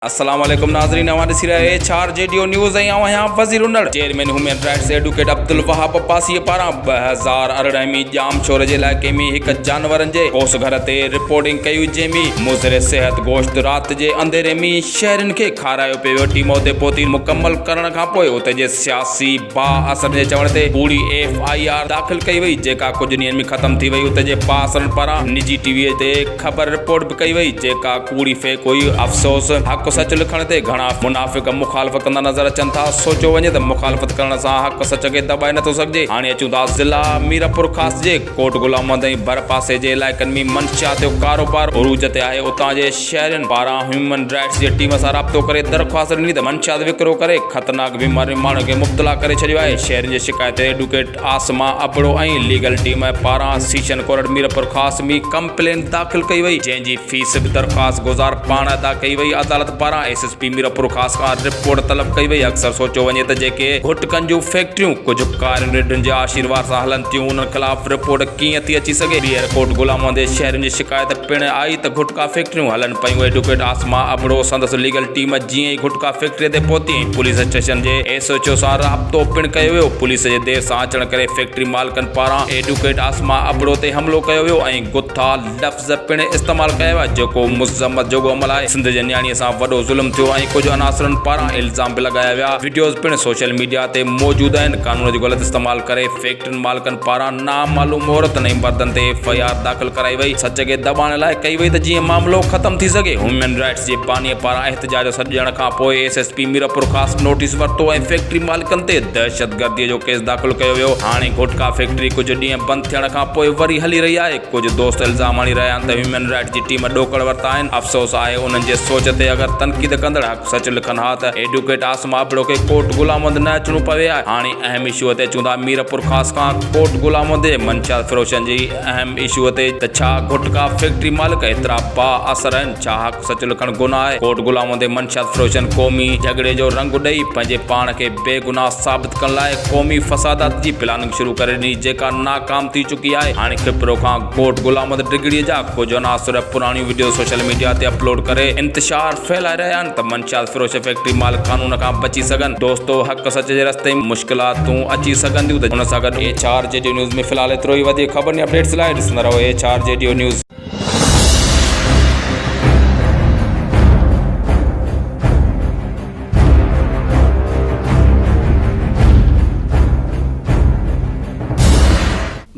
अस्सलाम वालेकुम नाज़रीन, ॾिसी रहे चार जेडियो न्यूज़ यहाँ वज़ीर उन्नड़ chairman human rights advocate Abdul Wahab Abbasi पारां 2018 में जामशोर जे इलाइक़े में एक जानवरनि जे गोस घर ते रिपोर्टिंग कई, जंहिंमें मुज़र सेहत गोश्त रात जे अंधेरे में शहरनि खे खारायो पियो। टीम उते पहुती मुकम्मल करण खां पोइ उते जे सियासी बाअसर जे चवण ते पूरी FIR दाख़िल कई वई, जेका कुछ ॾींहंनि में ख़त्म थी वई। उते जे बाअसरनि पारां निजी टीवीअ ते ख़बर रिपोर्ट भी कई वई, जेका कूड़ी फेक हुई। अफ़सोस हक़ सच लिखण ते घणा मुनाफ़िक मुखालफ़त कंदा नज़र अचनि था। सोचो वञे त मुखालफ़त करण सां हक़ सच खे दॿाए नथो सघिजे। हाणे अचूं था ज़िला मीरपुर ख़ासि जे कोट गुलामंद ऐं भर पासे जे इलाइक़नि में मंशियात जो कारोबार उरूज ते आहे। उतां जे शहरनि पारां ह्यूमन राइट्स जी टीम सां राब्तो करे दरख़्वास्त ॾिनी त मंशियात विकिरो करे ख़तरनाक बीमारी में माण्हुनि खे मुब्तला करे छॾियो आहे। शहरनि जी शिकायत ते एडवोकेट आसमा अबड़ो ऐं लीगल टीम पारां सीशन कोर्ट मीरपुर ख़ासि में कंप्लेन दाख़िल कई वई, जंहिंजी फीस बि दरख़्वास्त गुज़ार पाण अदा कई वई। अदालत पारां SSP मीरपुर ख़ासि खां रिपोर्ट तलब कई वई। अक्सर सोचो वञे त जेके गुटकनि जूं फैक्ट्रियूं कुझु कारनिडनि जे आशीर्वाद सां हलनि थियूं, उन्हनि ख़िलाफ़ रिपोर्ट कीअं थी अची सघे। ॿीहर कोट गुलामंद जे शहरनि जी शिकायत पिणु आई त गुटका फैक्ट्रियूं हलनि पियूं। एडवोकेट आसमा अबड़ो संदसि लीगल टीम जीअं ई गुटका फैक्ट्री ते पहुती, पुलिस स्टेशन जे SHO सां राब्तो पिणु कयो वियो। पुलिस जे देर सां अचण करे फैक्ट्री मालिकनि पारां एडवोकेट आसमा अबड़ो ते हमलो कयो वियो ऐं गुथा लफ़्ज़ पिणु इस्तेमालु कया विया, जेको मुज़म्मत जोॻो अमल आहे। सिंध जे न्याणीअ सां वॾो ज़ुल्म थियो ऐं कुझु अनासरनि पारां इल्ज़ाम बि लॻाया विया। वीडियोज़ पिणु सोशल मीडिया ते मौजूदु आहिनि। कानून जो ग़लति इस्तेमालु करे फैक्ट्रियुनि मालिकनि पारां नामालूम औरतुनि ऐं मर्दनि ते FIR दाख़िल कराई वई। सच खे दॿाइण लाइ कई वई त जीअं मामिलो ख़त्म थी सघे। ह्यूमन राइट्स जे बानीअ पारां एहतजाज जो सॾु ॾियण खां पोइ SSP मीरपुर ख़ासि नोटिस वरितो ऐं फैक्ट्री मालिकनि ते दहशतगर्दीअ जो केस दाख़िल कयो वियो। हाणे गुटका फैक्ट्री कुझु ॾींहं बंदि थियण खां पोइ वरी हली रही आहे। कुझु दोस्त इल्ज़ाम हणी रहिया आहिनि त ह्यूमन राइट्स जी टीम ॾोकड़ वरिता आहिनि। अफ़सोस आहे उन्हनि जे सोच ते। अगरि तनक़ीद कंदड़ हक़ सच लिखनि हा त एडवोकेट आसमा अबड़ो खे कोट गुलामंद न अचणो पवे आहे। हाणे अहम इशूअ ते अचूं था मीरपुर ख़ासि खां कोट गुलामंद जे मंशियात फ़रोशन जी अहम इशूअ ते त छा गुटका फैक्ट्री मालिक एतिरा बाअसर आहिनि? छा हक़ सच लिखणु गुनाह आहे? कोट गुलामंद जे मंशियात फ़रोशन क़ौमी झगड़े जो रंग ॾेई पंहिंजे पाण खे बेगुनाह साबित करण लाइ क़ौमी फ़सादात जी प्लानिंग शुरू करे ॾिनी, जेका नाकाम थी चुकी आहे। हाणे खिपरो खां कोट गुलामंद डिगड़ीअ जा कुझु अनासर पुराणियूं वीडियो सोशल मीडिया ते अपलोड करे इंतिशार फैलाए रहिया आहिनि त मंशियात फ़रोश फैक्ट्री मालिक कानून खां बची सघनि। दोस्तो, हक़ सच जे रस्ते में मुश्किलातूं अची सघंदियूं त हुन सां गॾु चार जेडियो न्यूज़ में फ़िलहाल एतिरो ई। वधीक ख़बरनि अपडेट्स लाइ ॾिसंदा रहो चार जेडियो न्यूज़।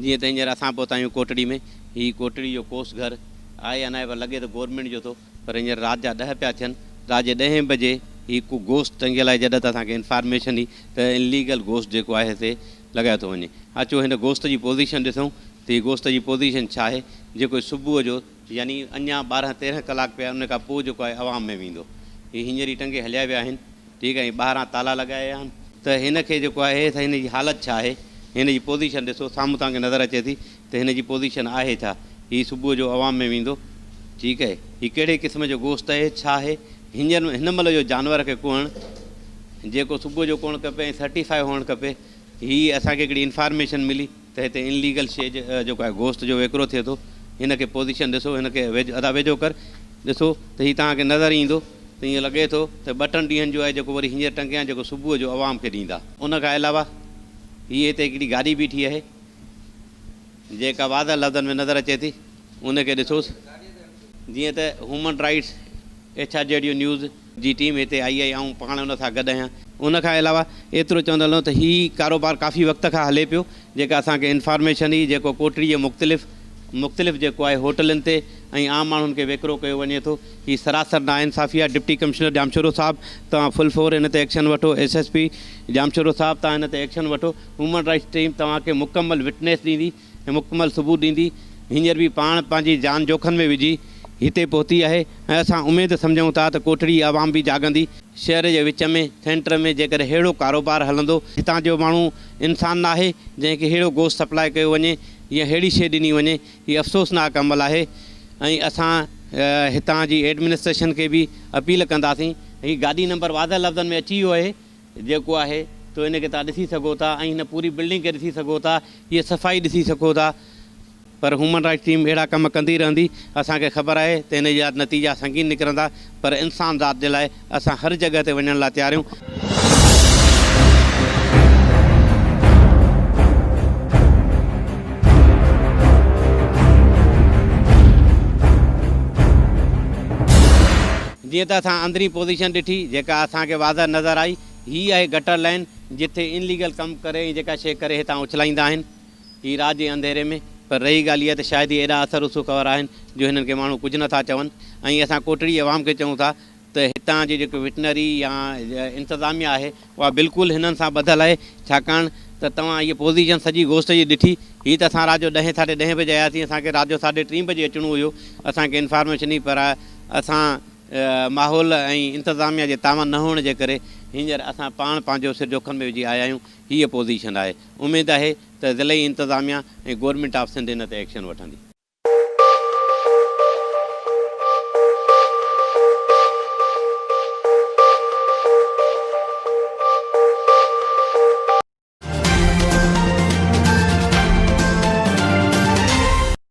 जीअं त हींअर असां पहुता आहियूं कोटड़ी में। हीअ कोटड़ी जो कोस घर आहे अञा पर लॻे त गवर्नमेंट जो थो, पर हींअर राति जा 10 पिया थियनि। राति जे 10 बजे हीअ को गोश्त टंगियल आहे, जॾहिं त असांखे इंफॉर्मेशन ई त इनलीगल गोश्त जेको आहे हिते लॻायो थो वञे। अचो हिन गोश्त जी पोज़ीशन ॾिसूं त हीअ गोश्त जी पोज़ीशन छा आहे, जेको सुबुह जो यानी अञा 12-13 कलाक पिया, उन खां पोइ जेको आहे आवाम में वेंदो। हीअ हींअर ई टंगे हलिया विया आहिनि, ठीकु आहे। ॿाहिरां ताला लॻाया आहिनि त हिन खे जेको आहे त हिन जी हालति छा आहे, हिन जी पोज़ीशन ॾिसो। साम्हूं तव्हांखे नज़र अचे थी त हिन जी पोज़ीशन आहे छा। हीअ सुबुह जो आवाम में वेंदो, ठीकु आहे। हीअ कहिड़े क़िस्म जो गोश्त आहे, छा आहे। हींअर हिन महिल जो जानवर खे कुहण जेको सुबुह जो कुहणु खपे ऐं सर्टिफाई हुअणु खपे। हीअ असांखे हिकिड़ी इंफॉर्मेशन मिली त हिते इनलीगल शइ जेको आहे गोश्त जो विकिरो थिए थो। हिन खे पोज़ीशन ॾिसो, हिन खे वेझो कर ॾिसो त हीअ तव्हांखे नज़र ईंदो त ईअं लॻे थो त 2-3 ॾींहंनि जो आहे, जेको वरी हींअर टंगिया, जेको सुबुह जो आवाम खे ॾींदा। उनखां अलावा हीअ हिते हिकिड़ी गाॾी बीठी आहे, जेका वाधा लफ़्ज़नि में नज़र अचे थी, उनखे ॾिसोसि। जीअं त ह्यूमन राइट्स जेडियो न्यूज़ जी टीम हिते आई आहे ऐं पाण उन सां गॾु आहियां। उनखां अलावा एतिरो चवंदा हलूं त हीअ कारोबार काफ़ी वक़्त खां हले पियो, जेका असांखे इंफॉर्मेशन ई जेको कोटड़ी जे मुख़्तलिफ़ जेको आहे होटलनि ते ऐं आम माण्हुनि खे विकिरो कयो वञे थो। हीअ सरासर नाइंसाफ़ी आहे। डिप्टी कमिश्नर जामशोरो साहब, तव्हां फुल फोर हिन ते एक्शन वठो। SSP जामशोरो साहब, तव्हां हिन ते एक्शन वठो। ह्यूमन राइट्स टीम तव्हांखे मुकमल विटनेस ॾींदी ऐं मुकमल सबूत ॾींदी। हींअर बि पाण पंहिंजी जान जोखिम में विझी हिते पहुती आहे ऐं असां उमेदु सम्झूं था त कोटड़ी आवाम बि जाॻंदी। शहर जे विच में सेंटर में जेकर अहिड़ो कारोबार हलंदो, हितां जो माण्हू इंसान न आहे जंहिंखे अहिड़ो गोश्त सप्लाई कयो वञे या अहिड़ी शइ ॾिनी वञे, हीअ अफ़सोसनाक अमल आहे। ऐं असां हितां जी एडमिनिस्ट्रेशन खे बि अपील कंदासीं। हीअ गाॾी नंबर वाधा लफ़्ज़नि में अची वियो आहे जेको आहे, तो हिन खे तव्हां ॾिसी सघो था ऐं हिन पूरी बिल्डिंग खे ॾिसी सघो था। हीअ सफ़ाई ॾिसी सघो था। पर ह्यूमन राइट्स टीम अहिड़ा कम कंदी रहंदी। असांखे ख़बर आहे त हिन जा नतीजा संगीन निकिरंदा, पर इंसान ज़ात जे लाइ असां हर जॻह ते वञण लाइ तयार आहियूं। जीअं त असां अंदरी पोज़ीशन ॾिठी जेका असांखे वाज़ह नज़र आई, हीअ आहे गटर लाइन जिथे इनलीगल कमु करे जेका शइ करे हितां उछलाईंदा आहिनि, हीअ राति जे अंधेरे में। पर रही ॻाल्हि इहा त शायदि एॾा असर उसू ख़बर आहिनि जो हिननि खे माण्हू कुझु नथा चवनि। ऐं असां कोटड़ी अवाम खे चऊं था त हितां जी जेको वेटनरी या इंतिज़ामिया आहे उहा बिल्कुलु हिननि सां ॿधल आहे, छाकाणि त तव्हां इहा पोज़ीशन सॼी गोश्त जी ॾिठी। हीअ त असां राति जो 10:30 बजे आयासीं, असांखे राति जो 3:30 बजे अचिणो हुयो, असांखे इंफॉर्मेशन ई, पर असां माहौल ऐं इंतिज़ामिया जे तावन न हुअण जे करे हींअर असां पाण पंहिंजो सिर जोखिम में विझी आया आहियूं। हीअ पोज़ीशन आहे। उमेदु आहे त ज़िले इंतिज़ामिया ऐं गवर्नमेंट ऑफ सिंध हिन ते एक्शन वठंदी।